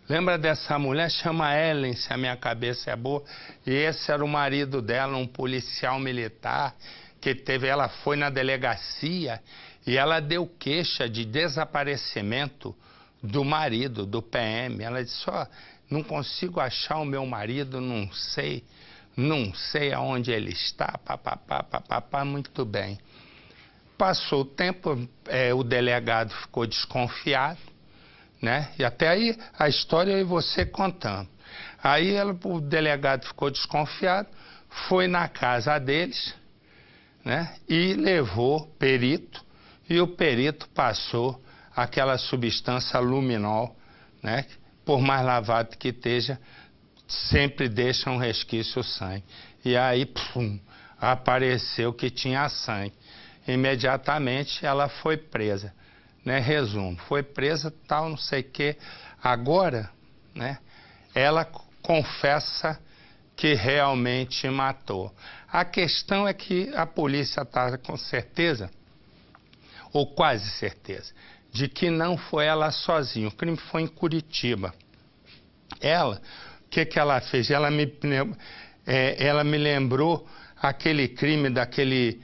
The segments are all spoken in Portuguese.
Lembra dessa mulher? Chama Ellen, se a minha cabeça é boa. E esse era o marido dela, um policial militar, que ela foi na delegacia e ela deu queixa de desaparecimento do marido, do PM. Ela disse, ó, não consigo achar o meu marido, não sei aonde ele está, papapá, muito bem. Passou o tempo, o delegado ficou desconfiado, né? E até aí a história eu e você contando. Aí o delegado ficou desconfiado, foi na casa deles, né? E levou perito, e o perito passou aquela substância luminol, né? Por mais lavado que esteja, sempre deixa um resquício sangue. E aí, pum, apareceu que tinha sangue. Imediatamente ela foi presa, né? Resumo, foi presa, tal, não sei o quê. Agora, né? Ela confessa que realmente matou. A questão é que a polícia está com certeza, ou quase certeza, de que não foi ela sozinha. O crime foi em Curitiba. Ela, o que ela fez? Ela me lembrou aquele crime daquele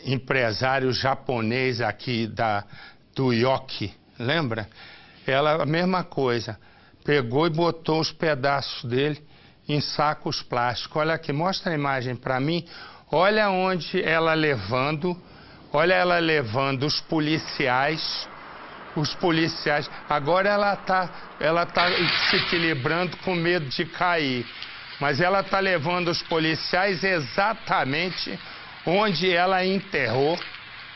empresário japonês aqui do Yoki, lembra? Ela, a mesma coisa, pegou e botou os pedaços dele em sacos plásticos. Olha aqui, mostra a imagem para mim. Olha onde ela levando os policiais. Agora ela tá se equilibrando com medo de cair. Mas ela está levando os policiais exatamente onde ela enterrou,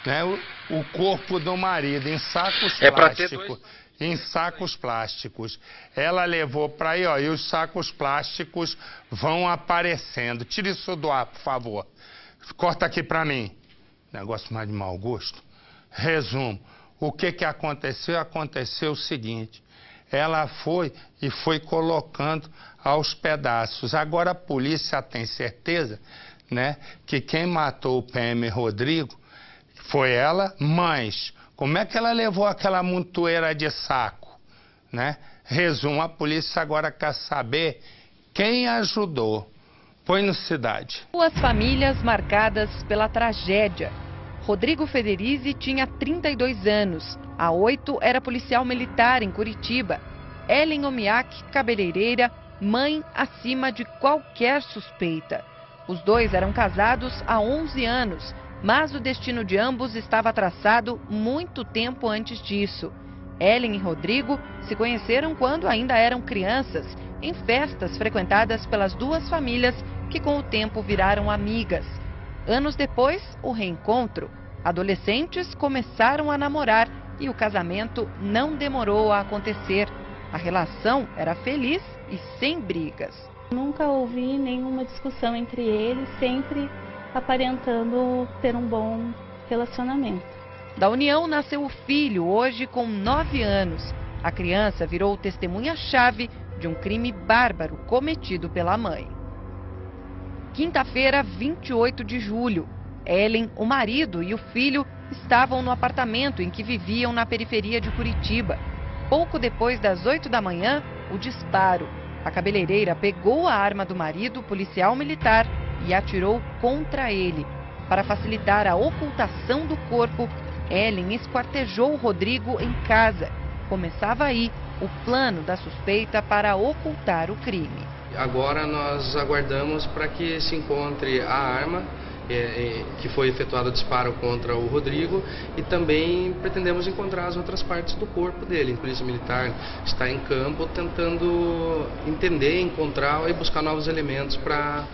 né, o corpo do marido, em sacos plásticos. Em sacos plásticos. Ela levou para aí, ó, e os sacos plásticos vão aparecendo. Tira isso do ar, por favor. Corta aqui para mim. Negócio mais de mau gosto. Resumo. O que aconteceu? Aconteceu o seguinte. Ela foi colocando aos pedaços. Agora a polícia tem certeza, né, que quem matou o PM Rodrigo foi ela, mas como é que ela levou aquela montoeira de saco, né? Resumo, a polícia agora quer saber quem ajudou. Põe no Cidade. Duas famílias marcadas pela tragédia. Rodrigo Federizi tinha 32 anos. Há 8 era policial militar em Curitiba. Ellen Omiak, cabeleireira, mãe acima de qualquer suspeita. Os dois eram casados há 11 anos, mas o destino de ambos estava traçado muito tempo antes disso. Ellen e Rodrigo se conheceram quando ainda eram crianças, em festas frequentadas pelas duas famílias que com o tempo viraram amigas. Anos depois, o reencontro. Adolescentes começaram a namorar e o casamento não demorou a acontecer. A relação era feliz e sem brigas. Nunca ouvi nenhuma discussão entre eles, sempre aparentando ter um bom relacionamento. Da união nasceu o filho, hoje com 9 anos. A criança virou testemunha-chave de um crime bárbaro cometido pela mãe. Quinta-feira, 28 de julho. Ellen, o marido e o filho estavam no apartamento em que viviam na periferia de Curitiba. Pouco depois das 8 da manhã, o disparo. A cabeleireira pegou a arma do marido, policial militar, e atirou contra ele. Para facilitar a ocultação do corpo, Ellen esquartejou Rodrigo em casa. Começava aí o plano da suspeita para ocultar o crime. Agora nós aguardamos para que se encontre a arma que foi efetuado o disparo contra o Rodrigo e também pretendemos encontrar as outras partes do corpo dele. A Polícia Militar está em campo tentando entender, encontrar e buscar novos elementos para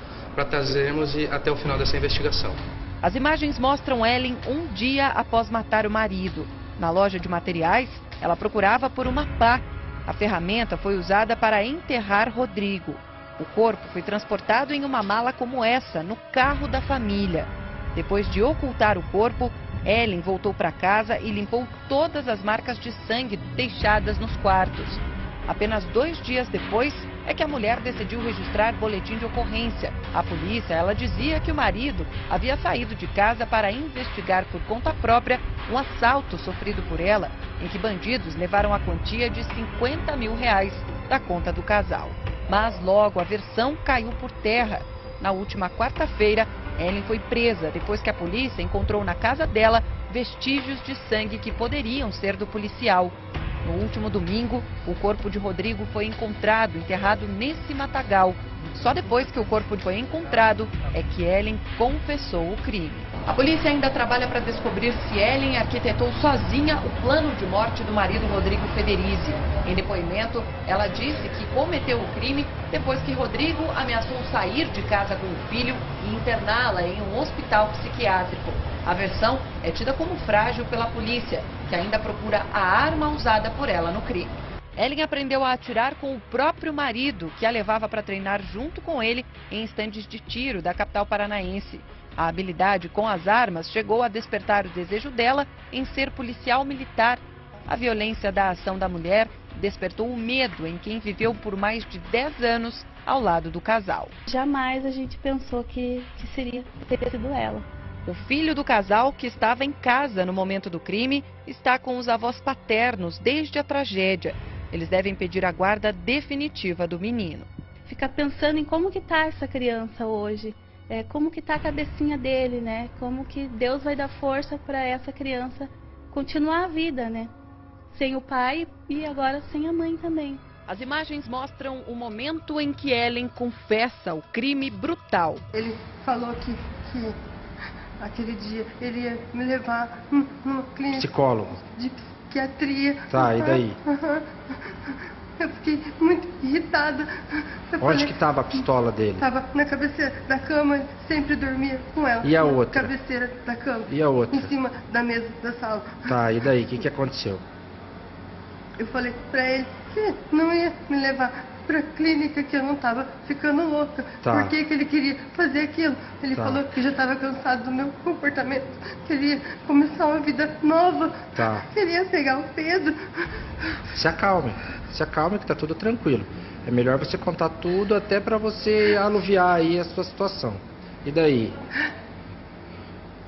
trazermos até o final dessa investigação. As imagens mostram Ellen um dia após matar o marido. Na loja de materiais, ela procurava por uma pá. A ferramenta foi usada para enterrar Rodrigo. O corpo foi transportado em uma mala como essa, no carro da família. Depois de ocultar o corpo, Ellen voltou para casa e limpou todas as marcas de sangue deixadas nos quartos. Apenas 2 dias depois, é que a mulher decidiu registrar boletim de ocorrência. A polícia, ela dizia que o marido havia saído de casa para investigar por conta própria um assalto sofrido por ela, em que bandidos levaram a quantia de R$50 mil da conta do casal. Mas logo a versão caiu por terra. Na última quarta-feira, Ellen foi presa depois que a polícia encontrou na casa dela vestígios de sangue que poderiam ser do policial. No último domingo, o corpo de Rodrigo foi encontrado enterrado nesse matagal. Só depois que o corpo foi encontrado é que Ellen confessou o crime. A polícia ainda trabalha para descobrir se Ellen arquitetou sozinha o plano de morte do marido Rodrigo Federizi. Em depoimento, ela disse que cometeu o crime depois que Rodrigo ameaçou sair de casa com o filho e interná-la em um hospital psiquiátrico. A versão é tida como frágil pela polícia, que ainda procura a arma usada por ela no crime. Ellen aprendeu a atirar com o próprio marido, que a levava para treinar junto com ele em estandes de tiro da capital paranaense. A habilidade com as armas chegou a despertar o desejo dela em ser policial militar. A violência da ação da mulher despertou o medo em quem viveu por mais de 10 anos ao lado do casal. Jamais a gente pensou que teria sido ela. O filho do casal, que estava em casa no momento do crime, está com os avós paternos desde a tragédia. Eles devem pedir a guarda definitiva do menino. Ficar pensando em como que está essa criança hoje, como que está a cabecinha dele, né? Como que Deus vai dar força para essa criança continuar a vida, né? Sem o pai e agora sem a mãe também. As imagens mostram o momento em que Ellen confessa o crime brutal. Ele falou que aquele dia ele ia me levar numa clínica psicólogo de psiquiatria. Tá, e daí? Eu fiquei muito irritada. Onde que estava a pistola dele? Estava na cabeceira da cama, sempre dormia com ela. E a na outra? Cabeceira da cama. E a outra? Em cima da mesa da sala. Tá, e daí? O que aconteceu? Eu falei pra ele que não ia me levar pra clínica, que eu não tava ficando louca. Tá. Por que ele queria fazer aquilo? Ele Tá. falou que já estava cansado do meu comportamento, queria começar uma vida nova, Tá. queria pegar o Pedro. Se acalme que tá tudo tranquilo. É melhor você contar tudo até pra você aluviar aí a sua situação. E daí?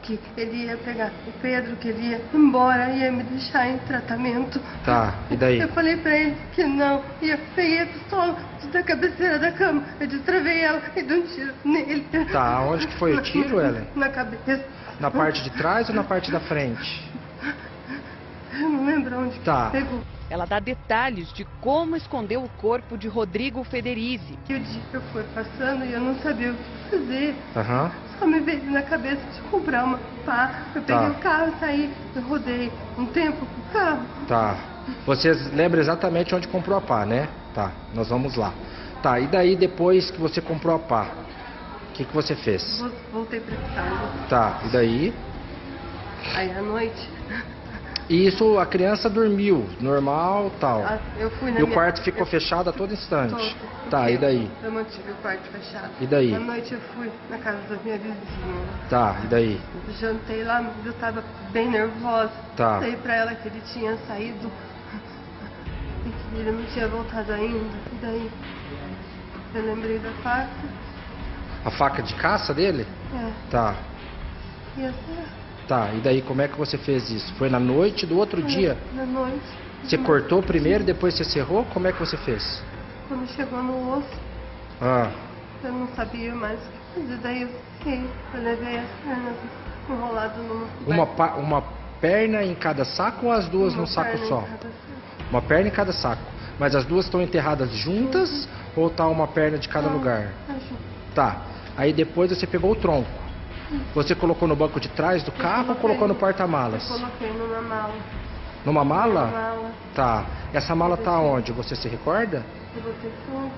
Que ele ia pegar o Pedro, que ele ia embora, ia me deixar em tratamento. Tá, e daí? Eu falei pra ele que não, e eu peguei a pistola da cabeceira da cama, eu destravei ela e dei um tiro nele. Tá, onde que foi o tiro, Ellen? Na cabeça. Na parte de trás ou na parte da frente? Eu não lembro onde Tá. que pegou. Ela dá detalhes de como escondeu o corpo de Rodrigo Federizi. E o dia que eu fui passando e eu não sabia o que fazer. Aham. Só me veio na cabeça de comprar uma pá. Eu peguei Tá. o carro, saí, eu rodei um tempo com o carro. Tá. Você lembra exatamente onde comprou a pá, né? Tá, nós vamos lá. Tá, e daí depois que você comprou a pá, o que você fez? Voltei pra casa. Tá, e daí? Aí à noite, E isso, a criança dormiu, normal, tal. eu fui na E o minha... quarto ficou fechado a todo instante. Todo. Tá, e daí? Eu mantive o quarto fechado. E daí? À noite eu fui na casa da minha vizinha. Tá, e daí? Jantei lá, mas eu tava bem nervosa. Tá. Falei pra ela que ele tinha saído e que ele não tinha voltado ainda. E daí eu lembrei da faca. A faca de caça dele? É. Tá. E até Tá, e daí como é que você fez isso? Foi na noite do outro dia? na noite. Você cortou primeiro, depois você serrou? Como é que você fez? Quando chegou no osso, Ah, eu não sabia mais o que fazer. Daí eu fiquei, eu levei as pernas enrolado numa... uma perna em cada saco ou as duas uma num saco perna em só? cada saco. Uma perna em cada saco. Mas as duas estão enterradas juntas ou tá uma perna de cada Não, lugar? acho. Tá. Aí depois você pegou o tronco. Você colocou no banco de trás do carro ou colocou no porta-malas? Eu coloquei numa mala. Numa mala? Numa mala. Tá. Essa mala tá onde? Você se recorda? Eu botei fogo.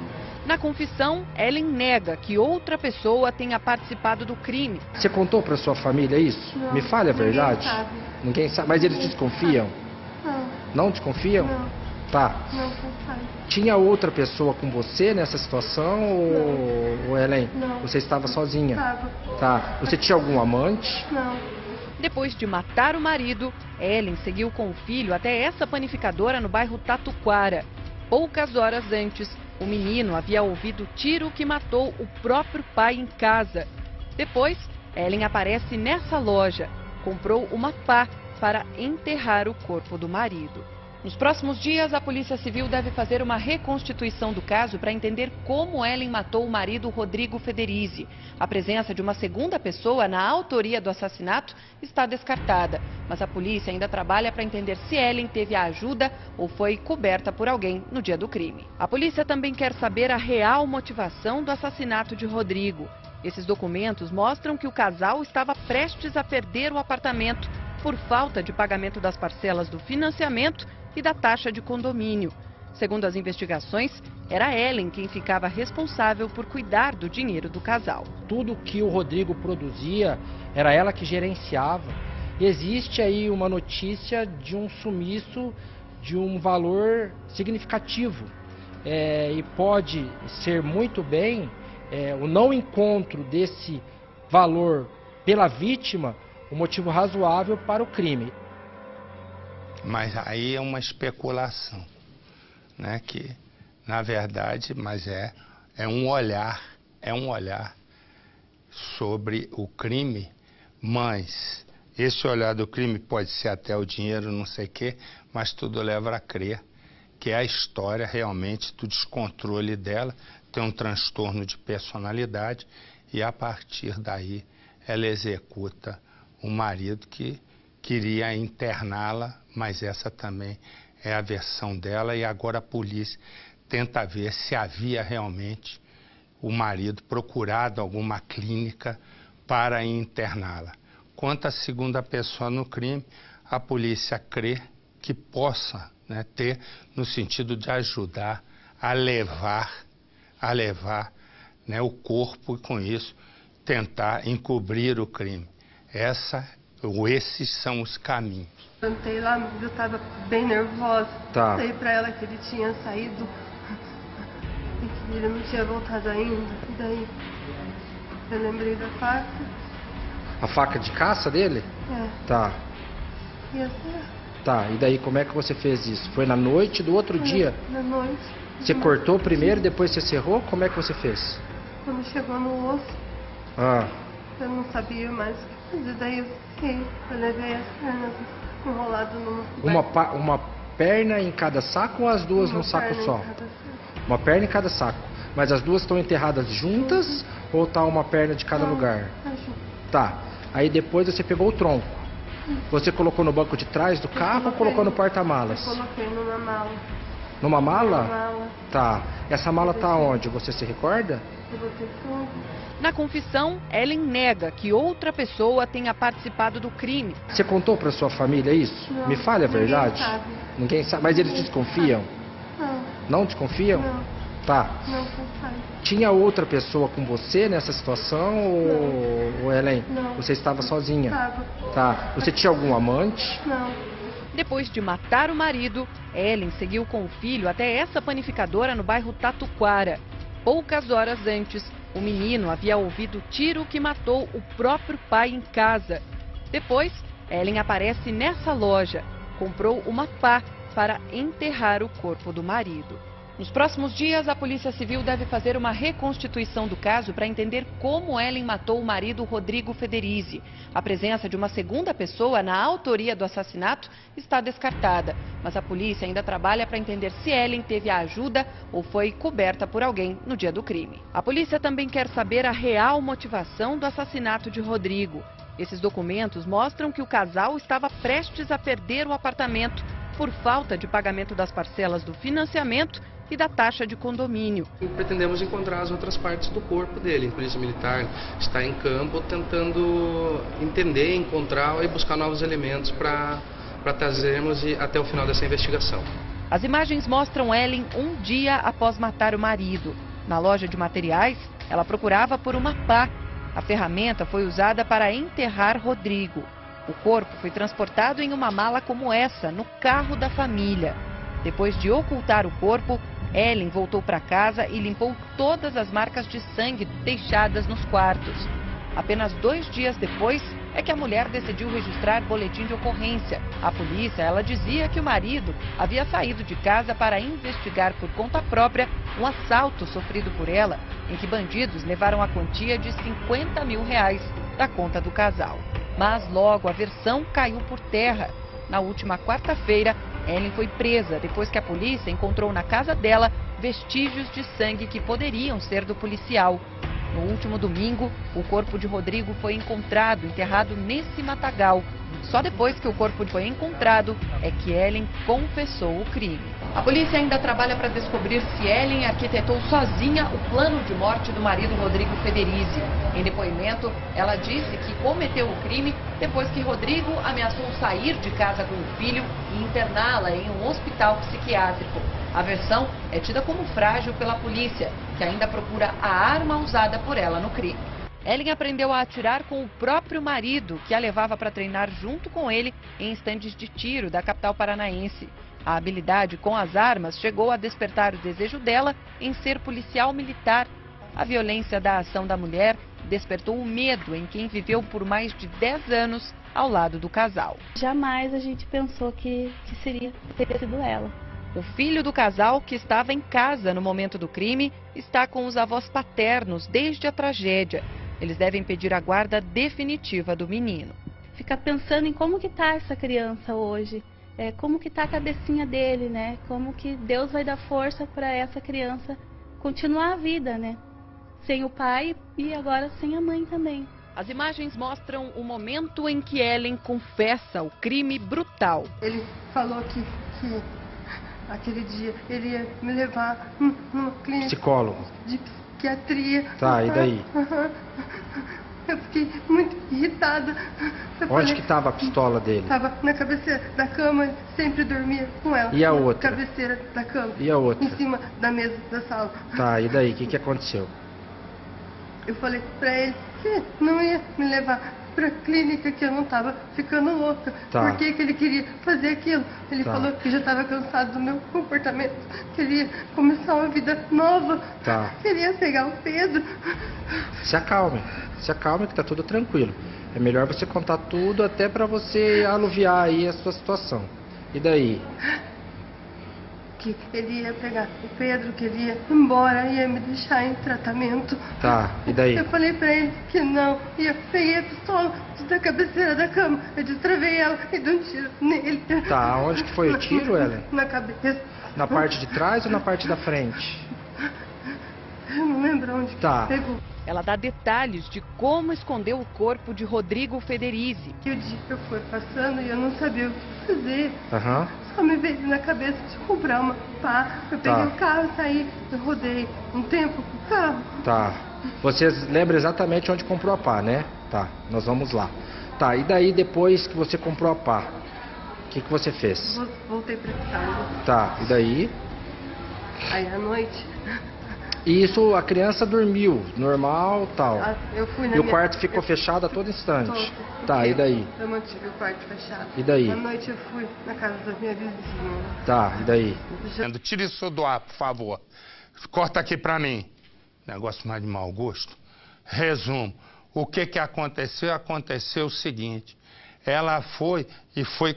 Na confissão, Ellen nega que outra pessoa tenha participado do crime. Você contou pra sua família isso? Não, Me fale a ninguém verdade. sabe. Ninguém sabe. Mas eles desconfiam? Não, Não desconfiam? não, Tá. não sabe. Tinha outra pessoa com você nessa situação ou Ellen? Não. Você estava sozinha? Tava. Tá. Você tinha algum amante? Não. Depois de matar o marido, Ellen seguiu com o filho até essa panificadora no bairro Tatuquara. Poucas horas antes, o menino havia ouvido o tiro que matou o próprio pai em casa. Depois, Ellen aparece nessa loja. Comprou uma pá para enterrar o corpo do marido. Nos próximos dias, a Polícia Civil deve fazer uma reconstituição do caso para entender como Ellen matou o marido Rodrigo Federizi. A presença de uma segunda pessoa na autoria do assassinato está descartada, mas a polícia ainda trabalha para entender se Ellen teve a ajuda ou foi coberta por alguém no dia do crime. A polícia também quer saber a real motivação do assassinato de Rodrigo. Esses documentos mostram que o casal estava prestes a perder o apartamento por falta de pagamento das parcelas do financiamento e da taxa de condomínio. Segundo as investigações, era Ellen quem ficava responsável por cuidar do dinheiro do casal. Tudo que o Rodrigo produzia, era ela que gerenciava. Existe aí uma notícia de um sumiço de um valor significativo. E pode ser muito bem o não encontro desse valor pela vítima o motivo razoável para o crime. Mas aí é uma especulação, né? Que, na verdade, mas é um olhar sobre o crime, mas esse olhar do crime pode ser até o dinheiro, não sei o quê, mas tudo leva a crer que é a história realmente do descontrole dela, tem um transtorno de personalidade e a partir daí ela executa o marido que queria interná-la, mas essa também é a versão dela e agora a polícia tenta ver se havia realmente o marido procurado alguma clínica para interná-la. Quanto à segunda pessoa no crime, a polícia crê que possa, né, ter no sentido de ajudar a levar né, o corpo e com isso tentar encobrir o crime. Esses são os caminhos. Cantei lá, eu estava bem nervosa. Tá. Falei pra ela que ele tinha saído e que ele não tinha voltado ainda. E daí eu lembrei da faca. A faca de caça dele? É. Tá. E assim, Tá, e daí como é que você fez isso? Foi na noite do outro dia? na noite. Você cortou primeiro, depois você serrou? Como é que você fez? Quando chegou no osso, eu não sabia mais o que fazer. Daí eu fiquei, eu levei as pernas enroladas numa Uma perna em cada saco ou as duas num saco só? Uma perna em cada saco. Mas as duas estão enterradas juntas ou tá uma perna de cada lugar? Tá. Aí depois você pegou o tronco. Você colocou no banco de trás do carro ou colocou no porta-malas? Eu coloquei numa mala. Numa mala? Numa mala. Tá. Essa mala tá onde? Você se recorda? Eu botei tudo. Na confissão, Ellen nega que outra pessoa tenha participado do crime. Você contou pra sua família isso? Não, Me fale a verdade. Ninguém sabe. Ninguém sabe. Mas eles desconfiam? Não, Não desconfiam? não, Tá. não sabe. Tinha outra pessoa com você nessa situação ou Ellen? Não. Você estava sozinha? Tava. Tá. Você tinha algum amante? Não. Depois de matar o marido, Ellen seguiu com o filho até essa panificadora no bairro Tatuquara. Poucas horas antes, o menino havia ouvido o tiro que matou o próprio pai em casa. Depois, Ellen aparece nessa loja. Comprou uma pá para enterrar o corpo do marido. Nos próximos dias, a Polícia Civil deve fazer uma reconstituição do caso para entender como Ellen matou o marido Rodrigo Federizi. A presença de uma segunda pessoa na autoria do assassinato está descartada, mas a polícia ainda trabalha para entender se Ellen teve a ajuda ou foi coberta por alguém no dia do crime. A polícia também quer saber a real motivação do assassinato de Rodrigo. Esses documentos mostram que o casal estava prestes a perder o apartamento por falta de pagamento das parcelas do financiamento e da taxa de condomínio. E pretendemos encontrar as outras partes do corpo dele. A Polícia Militar está em campo tentando entender, encontrar e buscar novos elementos para trazermos até o final dessa investigação. As imagens mostram Ellen um dia após matar o marido. Na loja de materiais, ela procurava por uma pá. A ferramenta foi usada para enterrar Rodrigo. O corpo foi transportado em uma mala como essa, no carro da família. Depois de ocultar o corpo, Ellen voltou para casa e limpou todas as marcas de sangue deixadas nos quartos. Apenas 2 dias depois, é que a mulher decidiu registrar boletim de ocorrência. A polícia, ela dizia que o marido havia saído de casa para investigar por conta própria um assalto sofrido por ela, em que bandidos levaram a quantia de R$50 mil da conta do casal. Mas logo a versão caiu por terra. Na última quarta-feira, Ellen foi presa depois que a polícia encontrou na casa dela vestígios de sangue que poderiam ser do policial. No último domingo, o corpo de Rodrigo foi encontrado enterrado nesse matagal. Só depois que o corpo foi encontrado é que Ellen confessou o crime. A polícia ainda trabalha para descobrir se Ellen arquitetou sozinha o plano de morte do marido Rodrigo Federizi. Em depoimento, ela disse que cometeu o crime depois que Rodrigo ameaçou sair de casa com o filho e interná-la em um hospital psiquiátrico. A versão é tida como frágil pela polícia, que ainda procura a arma usada por ela no crime. Ellen aprendeu a atirar com o próprio marido, que a levava para treinar junto com ele em estandes de tiro da capital paranaense. A habilidade com as armas chegou a despertar o desejo dela em ser policial militar. A violência da ação da mulher despertou o medo em quem viveu por mais de 10 anos ao lado do casal. Jamais a gente pensou que teria sido ela. O filho do casal, que estava em casa no momento do crime, está com os avós paternos desde a tragédia. Eles devem pedir a guarda definitiva do menino. Ficar pensando em como que tá essa criança hoje, como que tá a cabecinha dele, né? Como que Deus vai dar força para essa criança continuar a vida, né? Sem o pai e agora sem a mãe também. As imagens mostram o momento em que Ellen confessa o crime brutal. Ele falou que aquele dia ele ia me levar numa clínica Psicólogo. de psiquiatria. Tá, e daí? Eu fiquei muito irritada. Onde que estava a pistola dele? Estava na cabeceira da cama, sempre dormia com ela. E a na outra? Cabeceira da cama. E a outra? Em cima da mesa da sala. Tá, e daí? O que aconteceu? Eu falei pra ele que não ia me levar pra clínica, que eu não tava ficando louca. Tá. Por que ele queria fazer aquilo? Ele Tá. falou que já estava cansado do meu comportamento, queria começar uma vida nova, Tá. queria pegar o Pedro. Se acalme que tá tudo tranquilo. É melhor você contar tudo até pra você aluviar aí a sua situação. E daí? Que ele ia pegar o Pedro, que ele ia embora, ia me deixar em tratamento. Tá, e daí? Eu falei pra ele que não, e eu peguei a pistola da cabeceira da cama, eu destravei ela e dei um tiro nele. Tá, onde que foi o tiro, Ellen? Na cabeça. Na parte de trás ou na parte da frente? Eu não lembro onde Tá. pegou. Ela dá detalhes de como escondeu o corpo de Rodrigo Federizi. Que o dia que eu fui passando e eu não sabia o que fazer. Aham. Só me veio na cabeça de comprar uma pá. Eu peguei o carro, saí, eu rodei um tempo com o carro. Tá. Você lembra exatamente onde comprou a pá, né? Tá, nós vamos lá. Tá, e daí depois que você comprou a pá, o que você fez? Voltei pra casa. Tá, e daí? Aí à noite, E isso, a criança dormiu, normal, tal. eu fui na E o minha... quarto ficou fechado a todo instante. Todo. Tá, e daí? Eu mantive o quarto fechado. E daí? À noite eu fui na casa da minha vizinha. Tá, e daí? Tira isso do ar, por favor. Corta aqui pra mim. Negócio mais de mau gosto. Resumo. O que aconteceu? Aconteceu o seguinte. Ela foi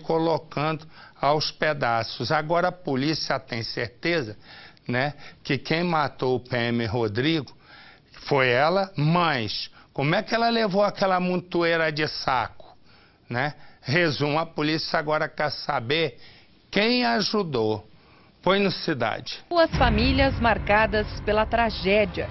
colocando aos pedaços. Agora a polícia tem certeza, né, que quem matou o PM Rodrigo foi ela, mas como é que ela levou aquela montoeira de saco, né? Resumo, a polícia agora quer saber quem ajudou. Põe no Cidade. Duas famílias marcadas pela tragédia.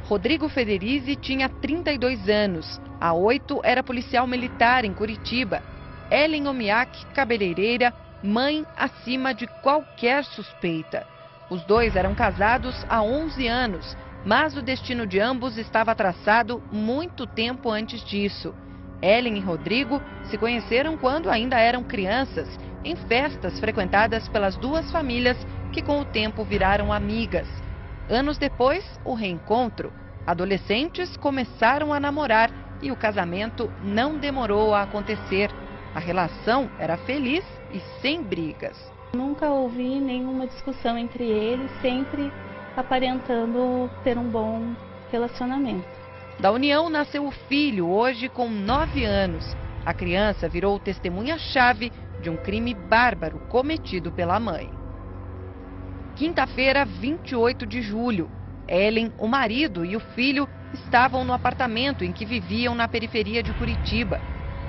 Rodrigo Federizi tinha 32 anos. Há 8 era policial militar em Curitiba. Ellen Omiak, cabeleireira, mãe acima de qualquer suspeita. Os dois eram casados há 11 anos, mas o destino de ambos estava traçado muito tempo antes disso. Ellen e Rodrigo se conheceram quando ainda eram crianças, em festas frequentadas pelas duas famílias que com o tempo viraram amigas. Anos depois, o reencontro. Adolescentes começaram a namorar e o casamento não demorou a acontecer. A relação era feliz e sem brigas. Nunca ouvi nenhuma discussão entre eles, sempre aparentando ter um bom relacionamento. Da união nasceu o filho, hoje com 9 anos. A criança virou testemunha-chave de um crime bárbaro cometido pela mãe. Quinta-feira, 28 de julho. Ellen, o marido e o filho estavam no apartamento em que viviam na periferia de Curitiba.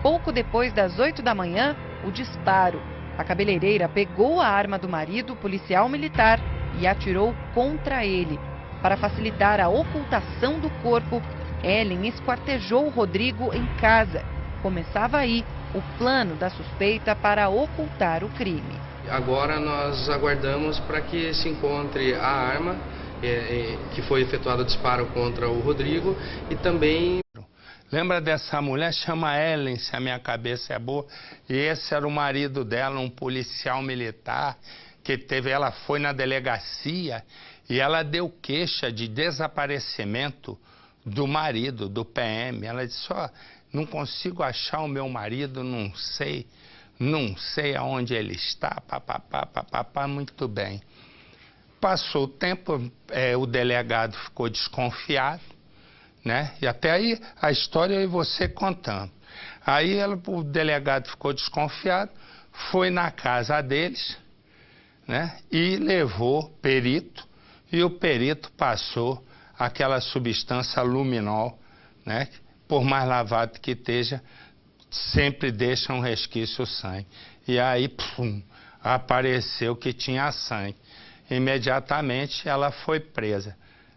Pouco depois das 8 da manhã, o disparo. A cabeleireira pegou a arma do marido, policial militar, e atirou contra ele. Para facilitar a ocultação do corpo, Ellen esquartejou Rodrigo em casa. Começava aí o plano da suspeita para ocultar o crime. Agora nós aguardamos para que se encontre a arma que foi efetuado o disparo contra o Rodrigo e também... Lembra dessa mulher? Chama Ellen, se a minha cabeça é boa. E esse era o marido dela, um policial militar, ela foi na delegacia e ela deu queixa de desaparecimento do marido, do PM. Ela disse, ó, não consigo achar o meu marido, não sei aonde ele está, papapá, muito bem. Passou o tempo, o delegado ficou desconfiado, né? E até aí a história eu e você contando. Aí o delegado ficou desconfiado, foi na casa deles, né? E levou perito, e o perito passou aquela substância luminol, né? Por mais lavado que esteja, sempre deixa um resquício sangue. E aí, apareceu que tinha sangue. Imediatamente ela foi presa,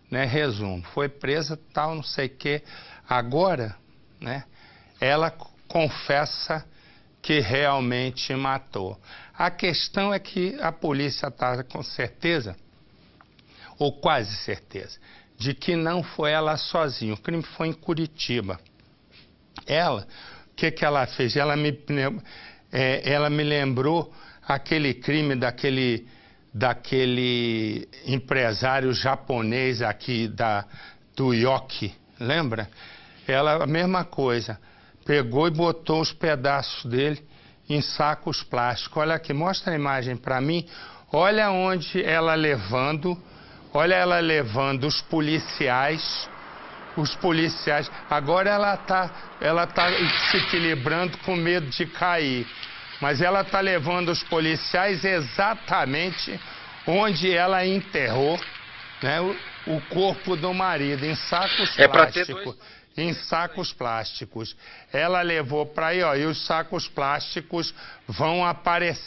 né? Resumo, foi presa, tal, não sei o quê. Agora, né? Ela confessa que realmente matou. A questão é que a polícia está com certeza, ou quase certeza, de que não foi ela sozinha. O crime foi em Curitiba. Ela, o que ela fez? Ela me lembrou aquele crime daquele empresário japonês aqui do Yoki, lembra? Ela, a mesma coisa, pegou e botou os pedaços dele em sacos plásticos. Olha aqui, mostra a imagem para mim. Olha onde ela levando os policiais. Agora ela tá se equilibrando com medo de cair. Mas ela tá levando os policiais exatamente onde ela enterrou, né, o corpo do marido, em sacos plásticos. Em sacos plásticos. Ela levou para aí, ó, e os sacos plásticos vão aparecendo.